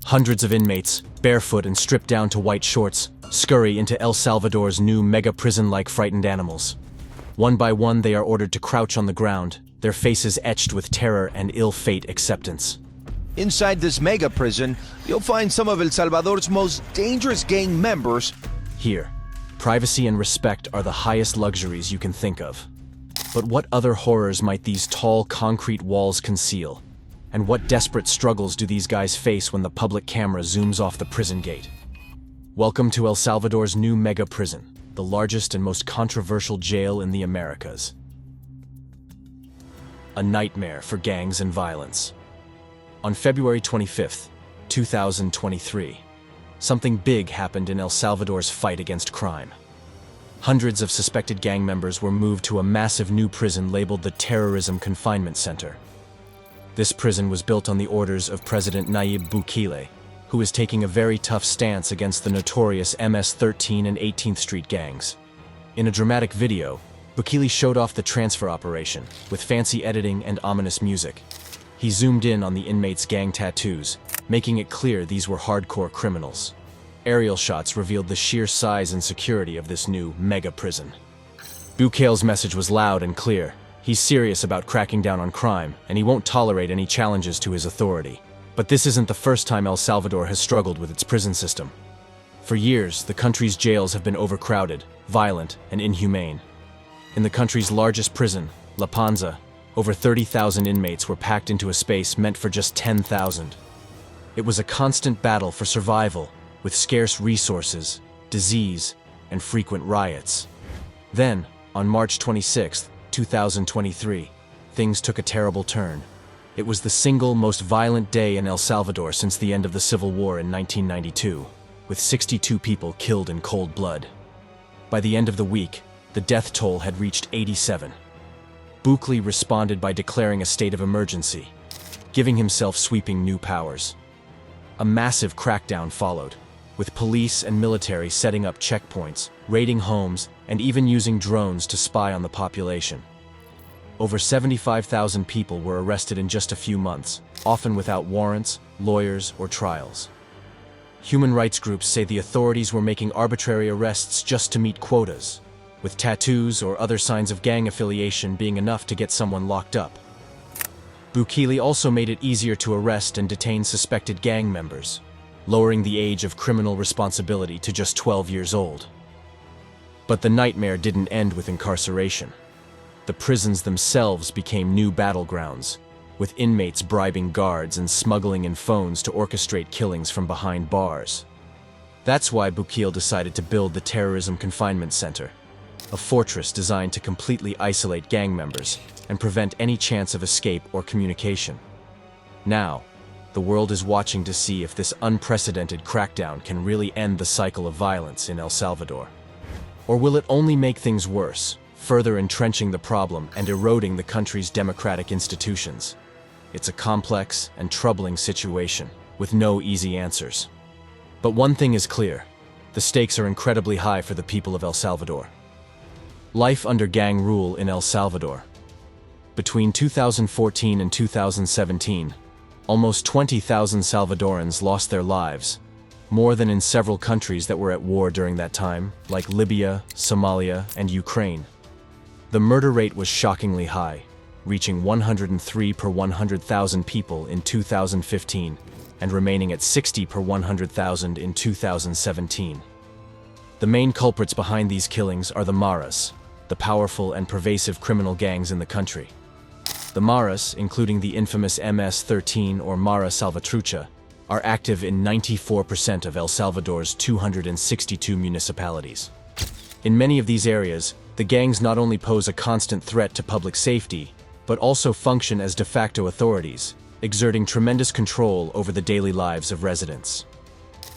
Hundreds of inmates, barefoot and stripped down to white shorts, scurry into El Salvador's new mega-prison like frightened animals. One by one they are ordered to crouch on the ground, their faces etched with terror and ill-fate acceptance. Inside this mega prison, you'll find some of El Salvador's most dangerous gang members. Here, privacy and respect are the highest luxuries you can think of. But what other horrors might these tall concrete walls conceal? And what desperate struggles do these guys face when the public camera zooms off the prison gate? Welcome to El Salvador's new mega prison, the largest and most controversial jail in the Americas. A nightmare for gangs and violence. On February 25th, 2023, something big happened in El Salvador's fight against crime. Hundreds of suspected gang members were moved to a massive new prison labeled the Terrorism Confinement Center. This prison was built on the orders of President Nayib Bukele, who is taking a very tough stance against the notorious MS-13 and 18th Street gangs. In a dramatic video, Bukele showed off the transfer operation, with fancy editing and ominous music. He zoomed in on the inmates' gang tattoos, making it clear these were hardcore criminals. Aerial shots revealed the sheer size and security of this new mega prison. Bukele's message was loud and clear. He's serious about cracking down on crime, and he won't tolerate any challenges to his authority. But this isn't the first time El Salvador has struggled with its prison system. For years, the country's jails have been overcrowded, violent, and inhumane. In the country's largest prison, La Panza, over 30,000 inmates were packed into a space meant for just 10,000. It was a constant battle for survival, with scarce resources, disease, and frequent riots. Then, on March 26, 2023, things took a terrible turn. It was the single most violent day in El Salvador since the end of the Civil War in 1992, with 62 people killed in cold blood. By the end of the week, the death toll had reached 87. Bukele responded by declaring a state of emergency, giving himself sweeping new powers. A massive crackdown followed, with police and military setting up checkpoints, raiding homes, and even using drones to spy on the population. Over 75,000 people were arrested in just a few months, often without warrants, lawyers, or trials. Human rights groups say the authorities were making arbitrary arrests just to meet quotas, with tattoos or other signs of gang affiliation being enough to get someone locked up. Bukele also made it easier to arrest and detain suspected gang members, lowering the age of criminal responsibility to just 12 years old. But the nightmare didn't end with incarceration. The prisons themselves became new battlegrounds, with inmates bribing guards and smuggling in phones to orchestrate killings from behind bars. That's why Bukele decided to build the Terrorism Confinement Center, a fortress designed to completely isolate gang members and prevent any chance of escape or communication. Now, the world is watching to see if this unprecedented crackdown can really end the cycle of violence in El Salvador. Or will it only make things worse, further entrenching the problem and eroding the country's democratic institutions? It's a complex and troubling situation, with no easy answers. But one thing is clear: the stakes are incredibly high for the people of El Salvador. Life under gang rule in El Salvador. Between 2014 and 2017, almost 20,000 Salvadorans lost their lives, more than in several countries that were at war during that time, like Libya, Somalia, and Ukraine. The murder rate was shockingly high, reaching 103 per 100,000 people in 2015 and remaining at 60 per 100,000 in 2017. The main culprits behind these killings are the Maras, the powerful and pervasive criminal gangs in the country. The Maras, including the infamous MS-13 or Mara Salvatrucha, are active in 94% of El Salvador's 262 municipalities. In many of these areas, the gangs not only pose a constant threat to public safety, but also function as de facto authorities, exerting tremendous control over the daily lives of residents.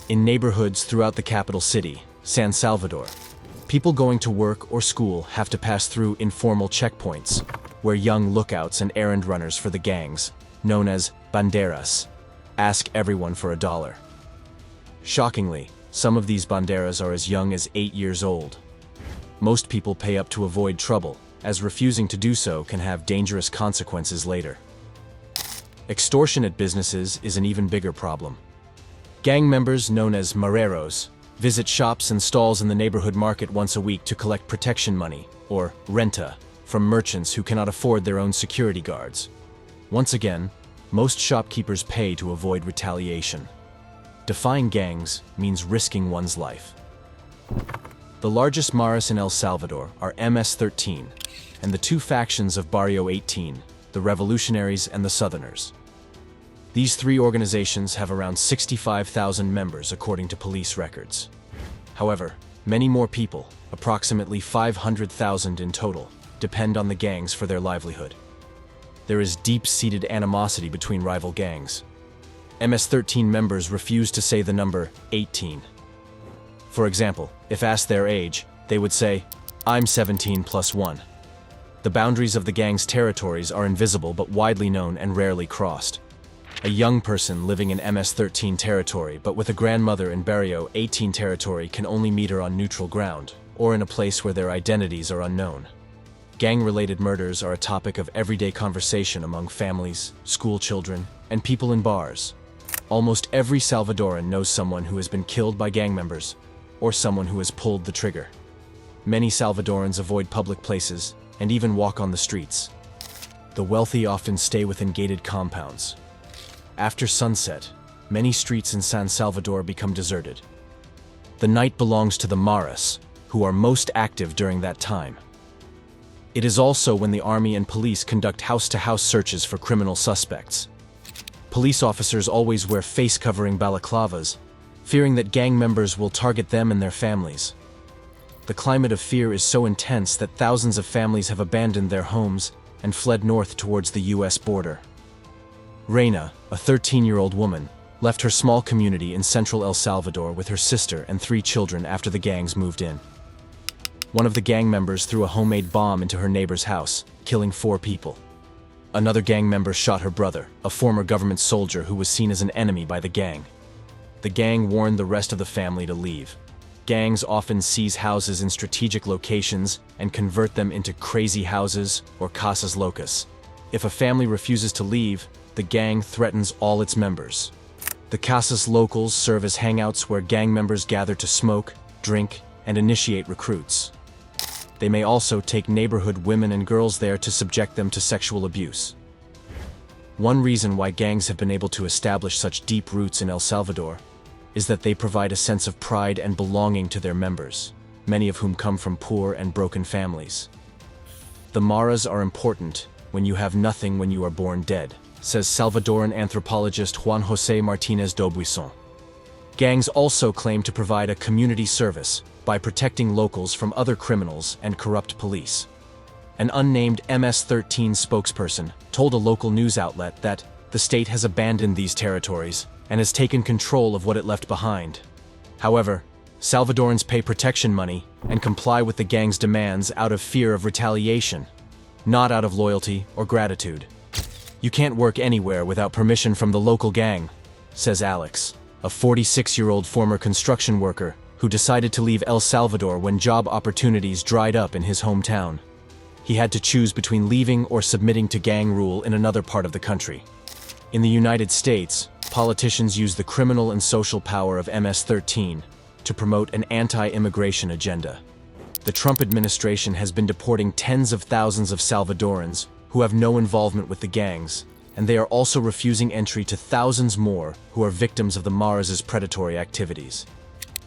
In neighborhoods throughout the capital city, San Salvador, people going to work or school have to pass through informal checkpoints, where young lookouts and errand runners for the gangs, known as banderas, ask everyone for $1. Shockingly, some of these banderas are as young as 8 years old. Most people pay up to avoid trouble, as refusing to do so can have dangerous consequences later. Extortion at businesses is an even bigger problem. Gang members, known as mareros, visit shops and stalls in the neighborhood market once a week to collect protection money, or renta, from merchants who cannot afford their own security guards. Once again, most shopkeepers pay to avoid retaliation. Defying gangs means risking one's life. The largest maras in El Salvador are MS-13 and the two factions of Barrio 18, the Revolutionaries and the Southerners. These three organizations have around 65,000 members according to police records. However, many more people, approximately 500,000 in total, depend on the gangs for their livelihood. There is deep-seated animosity between rival gangs. MS-13 members refuse to say the number 18. For example, if asked their age, they would say, "I'm 17 plus 1. The boundaries of the gang's territories are invisible but widely known and rarely crossed. A young person living in MS-13 territory but with a grandmother in Barrio 18 territory can only meet her on neutral ground, or in a place where their identities are unknown. Gang-related murders are a topic of everyday conversation among families, school children, and people in bars. Almost every Salvadoran knows someone who has been killed by gang members, or someone who has pulled the trigger. Many Salvadorans avoid public places and even walk on the streets. The wealthy often stay within gated compounds. After sunset, many streets in San Salvador become deserted. The night belongs to the maras, who are most active during that time. It is also when the army and police conduct house-to-house searches for criminal suspects. Police officers always wear face-covering balaclavas, fearing that gang members will target them and their families. The climate of fear is so intense that thousands of families have abandoned their homes and fled north towards the US border. Reina, a 13-year-old woman, left her small community in central El Salvador with her sister and 3 children after the gangs moved in. One of the gang members threw a homemade bomb into her neighbor's house, killing 4 people. Another gang member shot her brother, a former government soldier who was seen as an enemy by the gang. The gang warned the rest of the family to leave. Gangs often seize houses in strategic locations and convert them into crazy houses or casas locas. If a family refuses to leave, the gang threatens all its members. The casas locals serve as hangouts where gang members gather to smoke, drink, and initiate recruits. They may also take neighborhood women and girls there to subject them to sexual abuse. One reason why gangs have been able to establish such deep roots in El Salvador is that they provide a sense of pride and belonging to their members, many of whom come from poor and broken families. The maras are important when you have nothing when you are born dead, says Salvadoran anthropologist Juan José Martínez d'Aubuisson. Gangs also claim to provide a community service by protecting locals from other criminals and corrupt police. An unnamed MS-13 spokesperson told a local news outlet that the state has abandoned these territories and has taken control of what it left behind. However, Salvadorans pay protection money and comply with the gang's demands out of fear of retaliation, not out of loyalty or gratitude. "You can't work anywhere without permission from the local gang," says Alex, a 46-year-old former construction worker who decided to leave El Salvador when job opportunities dried up in his hometown. He had to choose between leaving or submitting to gang rule in another part of the country. In the United States, politicians use the criminal and social power of MS-13 to promote an anti-immigration agenda. The Trump administration has been deporting tens of thousands of Salvadorans who have no involvement with the gangs, and they are also refusing entry to thousands more who are victims of the maras' predatory activities.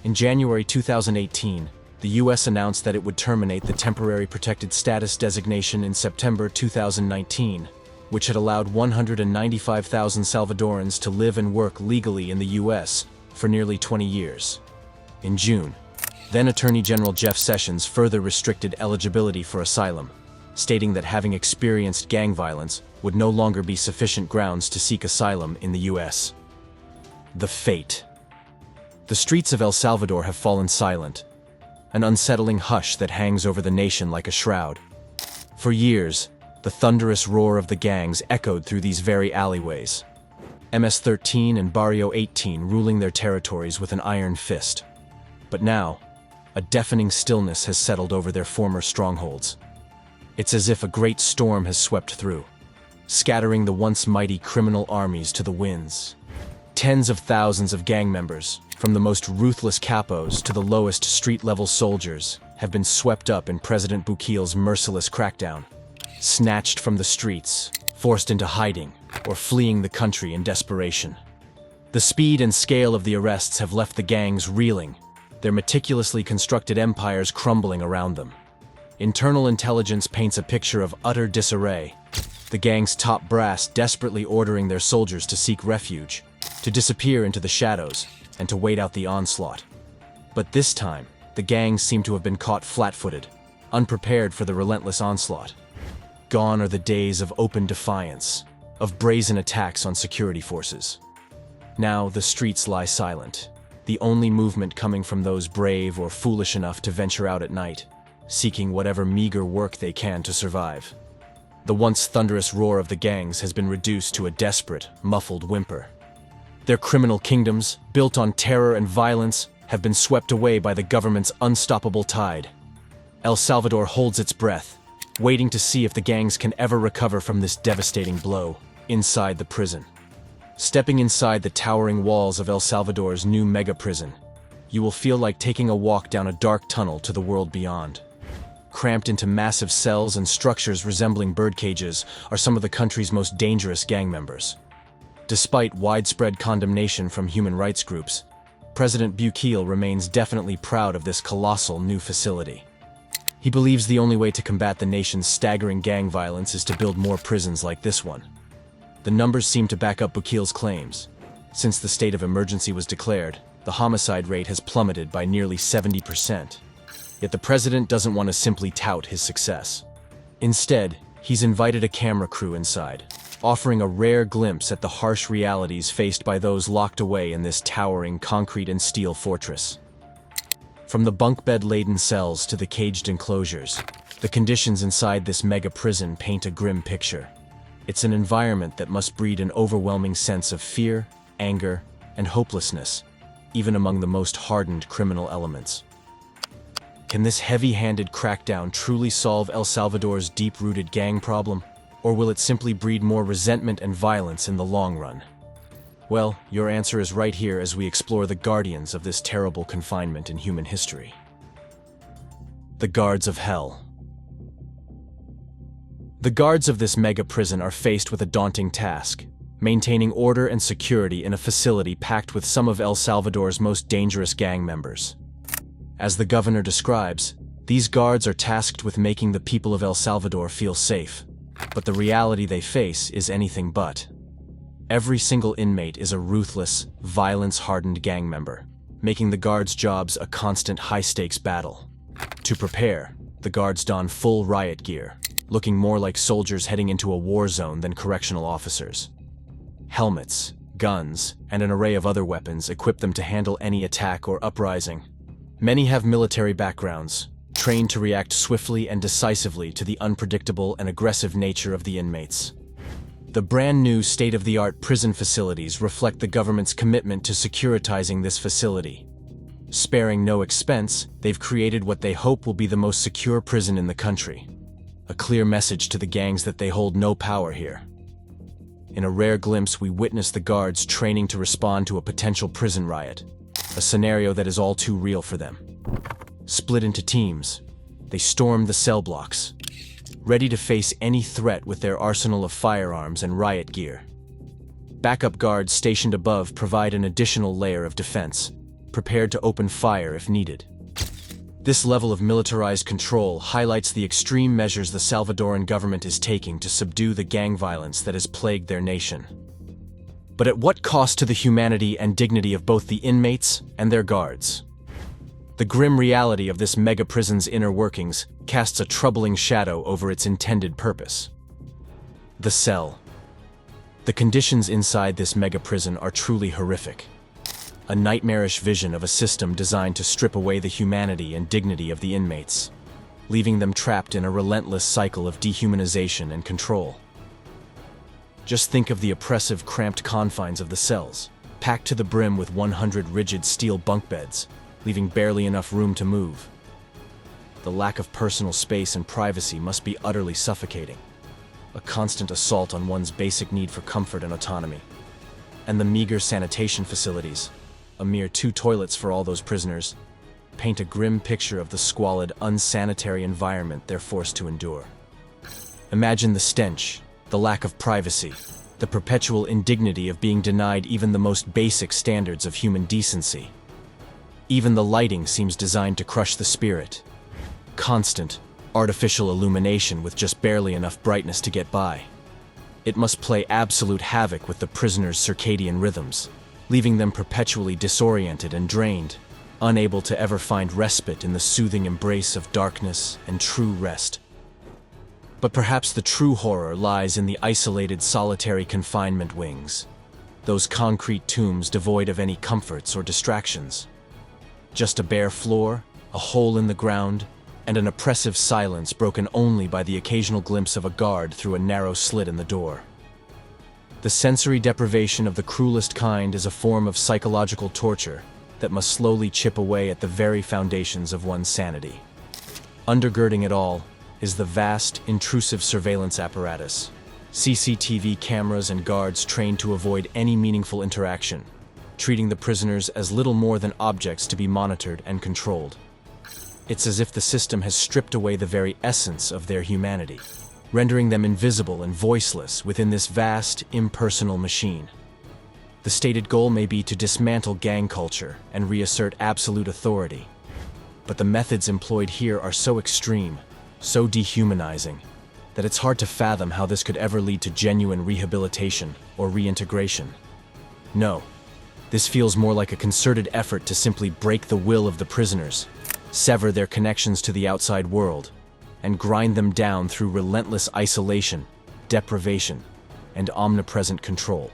In January 2018, the U.S. announced that it would terminate the temporary protected status designation in September 2019, which had allowed 195,000 Salvadorans to live and work legally in the U.S. for nearly 20 years. In June, then Attorney General Jeff Sessions further restricted eligibility for asylum, stating that having experienced gang violence would no longer be sufficient grounds to seek asylum in the U.S. The fate. The streets of El Salvador have fallen silent, an unsettling hush that hangs over the nation like a shroud. For years, the thunderous roar of the gangs echoed through these very alleyways. MS-13 and Barrio 18 ruling their territories with an iron fist. But now, a deafening stillness has settled over their former strongholds. It's as if a great storm has swept through, scattering the once mighty criminal armies to the winds. Tens of thousands of gang members, from the most ruthless capos to the lowest street-level soldiers, have been swept up in President Bukele's merciless crackdown, snatched from the streets, forced into hiding, or fleeing the country in desperation. The speed and scale of the arrests have left the gangs reeling, their meticulously constructed empires crumbling around them. Internal intelligence paints a picture of utter disarray, the gang's top brass desperately ordering their soldiers to seek refuge, to disappear into the shadows, and to wait out the onslaught. But this time, the gangs seem to have been caught flat-footed, unprepared for the relentless onslaught. Gone are the days of open defiance, of brazen attacks on security forces. Now the streets lie silent, the only movement coming from those brave or foolish enough to venture out at night, seeking whatever meager work they can to survive. The once thunderous roar of the gangs has been reduced to a desperate, muffled whimper. Their criminal kingdoms, built on terror and violence, have been swept away by the government's unstoppable tide. El Salvador holds its breath, waiting to see if the gangs can ever recover from this devastating blow inside the prison. Stepping inside the towering walls of El Salvador's new mega-prison, you will feel like taking a walk down a dark tunnel to the world beyond. Cramped into massive cells and structures resembling birdcages are some of the country's most dangerous gang members. Despite widespread condemnation from human rights groups, President Bukele remains definitely proud of this colossal new facility. He believes the only way to combat the nation's staggering gang violence is to build more prisons like this one. The numbers seem to back up Bukele's claims. Since the state of emergency was declared, the homicide rate has plummeted by nearly 70%. Yet the president doesn't want to simply tout his success. Instead, he's invited a camera crew inside, offering a rare glimpse at the harsh realities faced by those locked away in this towering concrete and steel fortress. From the bunk bed-laden cells to the caged enclosures, the conditions inside this mega-prison paint a grim picture. It's an environment that must breed an overwhelming sense of fear, anger, and hopelessness, even among the most hardened criminal elements. Can this heavy-handed crackdown truly solve El Salvador's deep-rooted gang problem? Or will it simply breed more resentment and violence in the long run? Well, your answer is right here as we explore the guardians of this terrible confinement in human history. The Guards of Hell. The guards of this mega-prison are faced with a daunting task, maintaining order and security in a facility packed with some of El Salvador's most dangerous gang members. As the governor describes, these guards are tasked with making the people of El Salvador feel safe. But the reality they face is anything but. Every single inmate is a ruthless, violence-hardened gang member, making the guards' jobs a constant high-stakes battle. To prepare, the guards don full riot gear, looking more like soldiers heading into a war zone than correctional officers. Helmets, guns, and an array of other weapons equip them to handle any attack or uprising. Many have military backgrounds, trained to react swiftly and decisively to the unpredictable and aggressive nature of the inmates. The brand new state-of-the-art prison facilities reflect the government's commitment to securitizing this facility. Sparing no expense, they've created what they hope will be the most secure prison in the country. A clear message to the gangs that they hold no power here. In a rare glimpse, we witness the guards training to respond to a potential prison riot, a scenario that is all too real for them. Split into teams, they storm the cell blocks, ready to face any threat with their arsenal of firearms and riot gear. Backup guards stationed above provide an additional layer of defense, prepared to open fire if needed. This level of militarized control highlights the extreme measures the Salvadoran government is taking to subdue the gang violence that has plagued their nation. But at what cost to the humanity and dignity of both the inmates and their guards? The grim reality of this mega-prison's inner workings casts a troubling shadow over its intended purpose. The cell. The conditions inside this mega-prison are truly horrific. A nightmarish vision of a system designed to strip away the humanity and dignity of the inmates, leaving them trapped in a relentless cycle of dehumanization and control. Just think of the oppressive, cramped confines of the cells, packed to the brim with 100 rigid steel bunk beds, leaving barely enough room to move. The lack of personal space and privacy must be utterly suffocating, a constant assault on one's basic need for comfort and autonomy. and the meager sanitation facilities, a mere 2 toilets for all those prisoners, paint a grim picture of the squalid, unsanitary environment they're forced to endure. Imagine the stench, the lack of privacy, the perpetual indignity of being denied even the most basic standards of human decency. Even the lighting seems designed to crush the spirit. Constant, artificial illumination with just barely enough brightness to get by. It must play absolute havoc with the prisoners' circadian rhythms, leaving them perpetually disoriented and drained, unable to ever find respite in the soothing embrace of darkness and true rest. But perhaps the true horror lies in the isolated, solitary confinement wings, those concrete tombs devoid of any comforts or distractions. Just a bare floor, a hole in the ground, and an oppressive silence broken only by the occasional glimpse of a guard through a narrow slit in the door. The sensory deprivation of the cruelest kind is a form of psychological torture that must slowly chip away at the very foundations of one's sanity. Undergirding it all is the vast, intrusive surveillance apparatus, CCTV cameras and guards trained to avoid any meaningful interaction, treating the prisoners as little more than objects to be monitored and controlled. It's as if the system has stripped away the very essence of their humanity, rendering them invisible and voiceless within this vast, impersonal machine. The stated goal may be to dismantle gang culture and reassert absolute authority, but the methods employed here are so extreme, so dehumanizing, that it's hard to fathom how this could ever lead to genuine rehabilitation or reintegration. No, this feels more like a concerted effort to simply break the will of the prisoners, sever their connections to the outside world, and grind them down through relentless isolation, deprivation, and omnipresent control.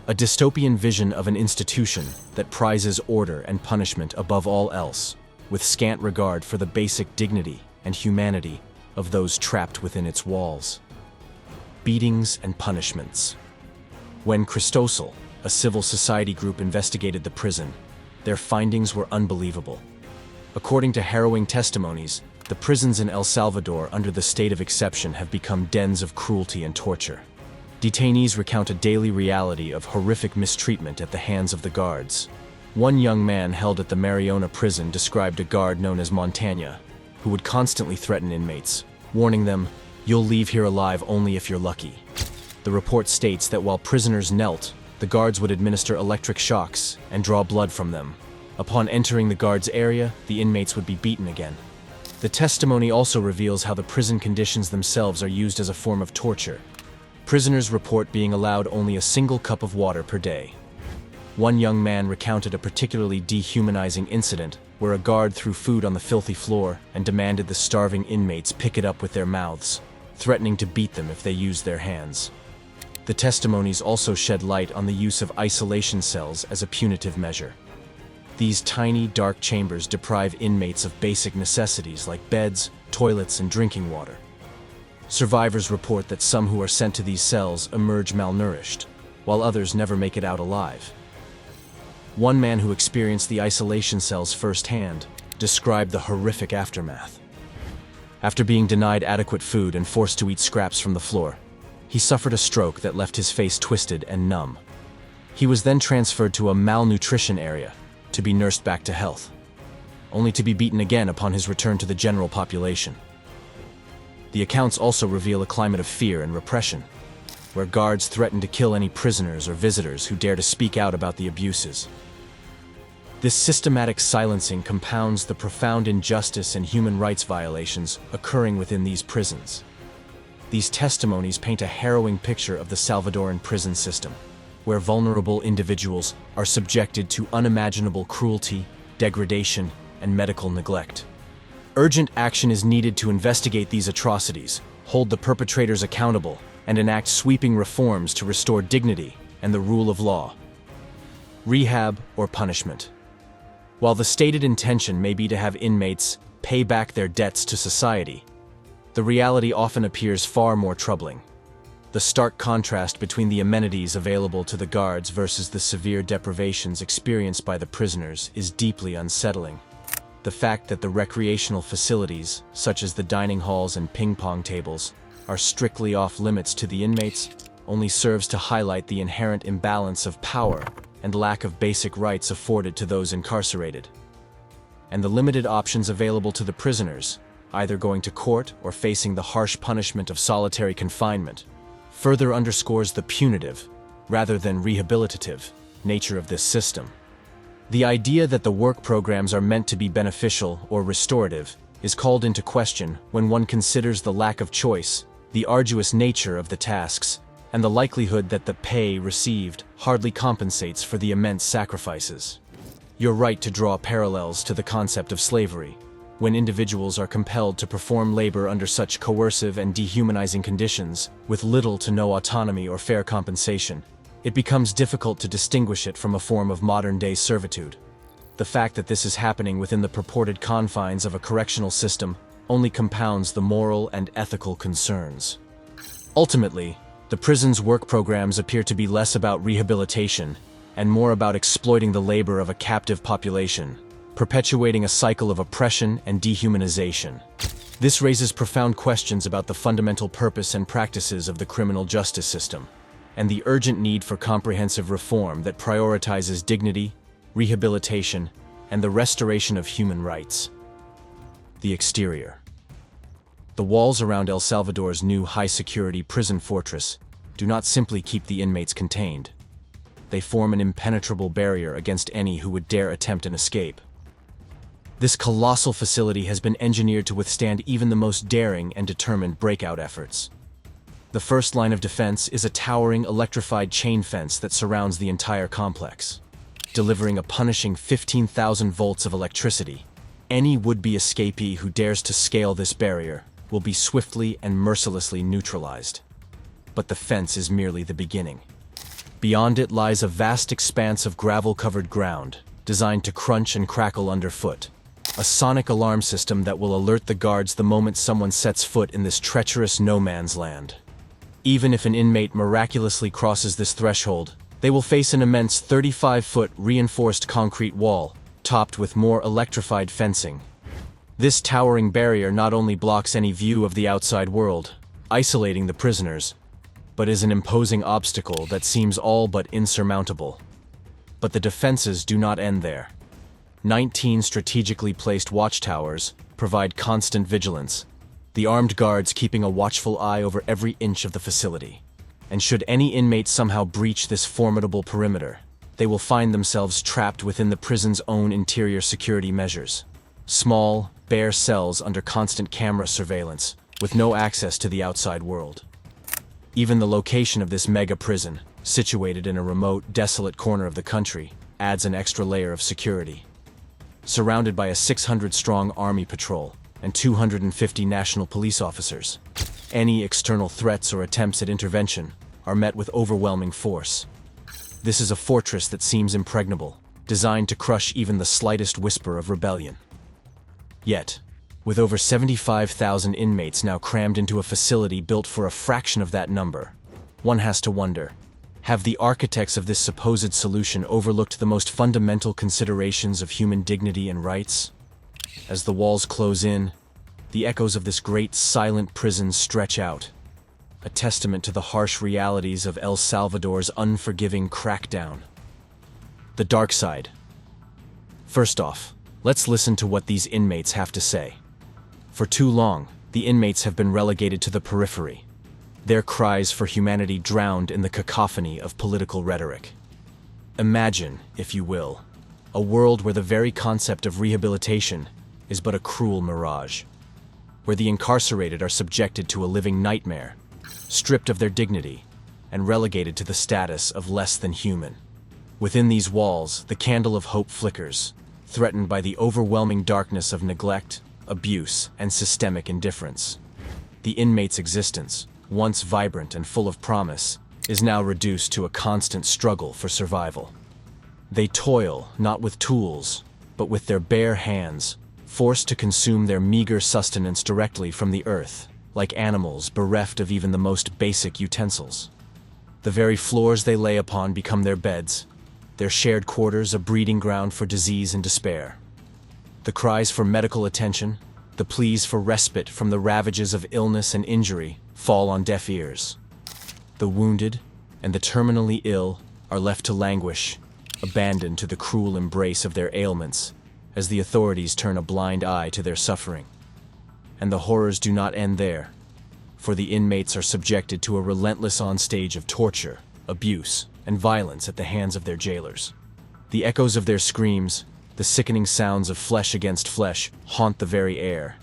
A dystopian vision of an institution that prizes order and punishment above all else, with scant regard for the basic dignity and humanity of those trapped within its walls. Beatings and punishments. When Cristosal, a civil society group, investigated the prison, their findings were unbelievable. According to harrowing testimonies, the prisons in El Salvador under the state of exception have become dens of cruelty and torture. Detainees recount a daily reality of horrific mistreatment at the hands of the guards. One young man held at the Mariona prison described a guard known as Montana, who would constantly threaten inmates, warning them, "You'll leave here alive only if you're lucky." The report states that while prisoners knelt, the guards would administer electric shocks and draw blood from them. Upon entering the guards' area, the inmates would be beaten again. The testimony also reveals how the prison conditions themselves are used as a form of torture. Prisoners report being allowed only a single cup of water per day. One young man recounted a particularly dehumanizing incident where a guard threw food on the filthy floor and demanded the starving inmates pick it up with their mouths, threatening to beat them if they used their hands. The testimonies also shed light on the use of isolation cells as a punitive measure. These tiny, dark chambers deprive inmates of basic necessities like beds, toilets, and drinking water. Survivors report that some who are sent to these cells emerge malnourished, while others never make it out alive. One man who experienced the isolation cells firsthand described the horrific aftermath. After being denied adequate food and forced to eat scraps from the floor, he suffered a stroke that left his face twisted and numb. He was then transferred to a malnutrition area to be nursed back to health, only to be beaten again upon his return to the general population. The accounts also reveal a climate of fear and repression, where guards threaten to kill any prisoners or visitors who dare to speak out about the abuses. This systematic silencing compounds the profound injustice and human rights violations occurring within these prisons. These testimonies paint a harrowing picture of the Salvadoran prison system, where vulnerable individuals are subjected to unimaginable cruelty, degradation, and medical neglect. Urgent action is needed to investigate these atrocities, hold the perpetrators accountable, and enact sweeping reforms to restore dignity and the rule of law. Rehab or punishment. While the stated intention may be to have inmates pay back their debts to society, the reality often appears far more troubling. The stark contrast between the amenities available to the guards versus the severe deprivations experienced by the prisoners is deeply unsettling. The fact that the recreational facilities, such as the dining halls and ping-pong tables, are strictly off-limits to the inmates only serves to highlight the inherent imbalance of power and lack of basic rights afforded to those incarcerated. And the limited options available to the prisoners, either going to court or facing the harsh punishment of solitary confinement, further underscores the punitive, rather than rehabilitative, nature of this system. The idea that the work programs are meant to be beneficial or restorative is called into question when one considers the lack of choice, the arduous nature of the tasks, and the likelihood that the pay received hardly compensates for the immense sacrifices. You're right to draw parallels to the concept of slavery. When individuals are compelled to perform labor under such coercive and dehumanizing conditions, with little to no autonomy or fair compensation, it becomes difficult to distinguish it from a form of modern-day servitude. The fact that this is happening within the purported confines of a correctional system only compounds the moral and ethical concerns. Ultimately, the prison's work programs appear to be less about rehabilitation and more about exploiting the labor of a captive population, perpetuating a cycle of oppression and dehumanization. This raises profound questions about the fundamental purpose and practices of the criminal justice system, and the urgent need for comprehensive reform that prioritizes dignity, rehabilitation, and the restoration of human rights. The exterior. The walls around El Salvador's new high-security prison fortress do not simply keep the inmates contained. They form an impenetrable barrier against any who would dare attempt an escape. This colossal facility has been engineered to withstand even the most daring and determined breakout efforts. The first line of defense is a towering electrified chain fence that surrounds the entire complex, delivering a punishing 15,000 volts of electricity. Any would-be escapee who dares to scale this barrier will be swiftly and mercilessly neutralized. But the fence is merely the beginning. Beyond it lies a vast expanse of gravel-covered ground, designed to crunch and crackle underfoot. A sonic alarm system that will alert the guards the moment someone sets foot in this treacherous no-man's land. Even if an inmate miraculously crosses this threshold, they will face an immense 35-foot reinforced concrete wall, topped with more electrified fencing. This towering barrier not only blocks any view of the outside world, isolating the prisoners, but is an imposing obstacle that seems all but insurmountable. But the defenses do not end there. 19 strategically placed watchtowers provide constant vigilance, the armed guards keeping a watchful eye over every inch of the facility. And should any inmate somehow breach this formidable perimeter, they will find themselves trapped within the prison's own interior security measures. Small, bare cells under constant camera surveillance, with no access to the outside world. Even the location of this mega prison, situated in a remote, desolate corner of the country, adds an extra layer of security. Surrounded by a 600-strong army patrol and 250 national police officers, any external threats or attempts at intervention are met with overwhelming force. This is a fortress that seems impregnable, designed to crush even the slightest whisper of rebellion. Yet, with over 75,000 inmates now crammed into a facility built for a fraction of that number, one has to wonder, have the architects of this supposed solution overlooked the most fundamental considerations of human dignity and rights? As the walls close in, the echoes of this great silent prison stretch out, a testament to the harsh realities of El Salvador's unforgiving crackdown. The dark side. First off, let's listen to what these inmates have to say. For too long, the inmates have been relegated to the periphery, their cries for humanity drowned in the cacophony of political rhetoric. Imagine, if you will, a world where the very concept of rehabilitation is but a cruel mirage, where the incarcerated are subjected to a living nightmare, stripped of their dignity, and relegated to the status of less than human. Within these walls, the candle of hope flickers, threatened by the overwhelming darkness of neglect, abuse, and systemic indifference. The inmate's existence, once vibrant and full of promise, is now reduced to a constant struggle for survival. They toil not with tools, but with their bare hands, forced to consume their meager sustenance directly from the earth, like animals bereft of even the most basic utensils. The very floors they lay upon become their beds, their shared quarters a breeding ground for disease and despair. The cries for medical attention, the pleas for respite from the ravages of illness and injury, fall on deaf ears. The wounded and the terminally ill are left to languish, abandoned to the cruel embrace of their ailments, as the authorities turn a blind eye to their suffering. And the horrors do not end there, for the inmates are subjected to a relentless onstage of torture, abuse, and violence at the hands of their jailers. The echoes of their screams, the sickening sounds of flesh against flesh, haunt the very air,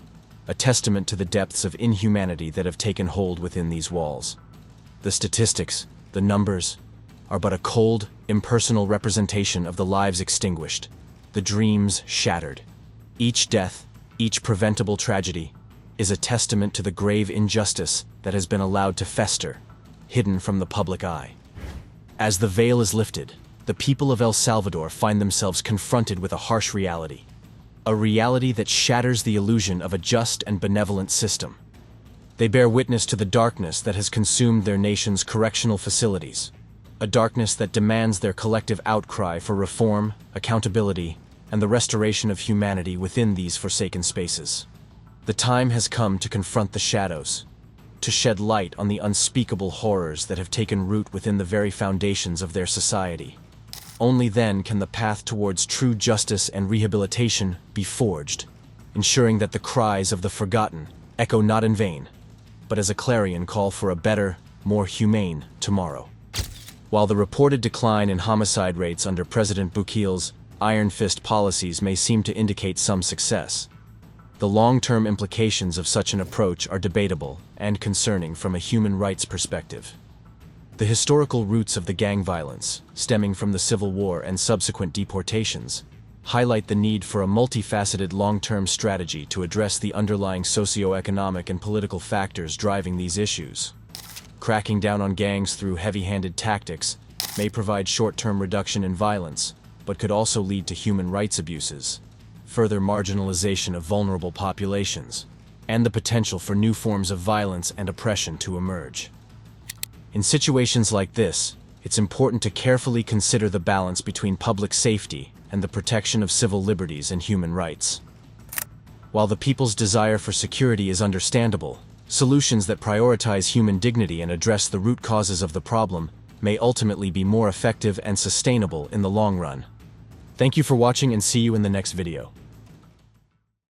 a testament to the depths of inhumanity that have taken hold within these walls. The statistics, the numbers, are but a cold, impersonal representation of the lives extinguished, the dreams shattered. Each death, each preventable tragedy, is a testament to the grave injustice that has been allowed to fester, hidden from the public eye. As the veil is lifted, the people of El Salvador find themselves confronted with a harsh reality. A reality that shatters the illusion of a just and benevolent system. They bear witness to the darkness that has consumed their nation's correctional facilities, a darkness that demands their collective outcry for reform, accountability, and the restoration of humanity within these forsaken spaces. The time has come to confront the shadows, to shed light on the unspeakable horrors that have taken root within the very foundations of their society. Only then can the path towards true justice and rehabilitation be forged, ensuring that the cries of the forgotten echo not in vain, but as a clarion call for a better, more humane tomorrow. While the reported decline in homicide rates under President Bukele's iron fist policies may seem to indicate some success, the long-term implications of such an approach are debatable and concerning from a human rights perspective. The historical roots of the gang violence, stemming from the Civil War and subsequent deportations, highlight the need for a multifaceted long-term strategy to address the underlying socio-economic and political factors driving these issues. Cracking down on gangs through heavy-handed tactics may provide short-term reduction in violence, but could also lead to human rights abuses, further marginalization of vulnerable populations, and the potential for new forms of violence and oppression to emerge. In situations like this, it's important to carefully consider the balance between public safety and the protection of civil liberties and human rights. While the people's desire for security is understandable, solutions that prioritize human dignity and address the root causes of the problem may ultimately be more effective and sustainable in the long run. Thank you for watching and see you in the next video.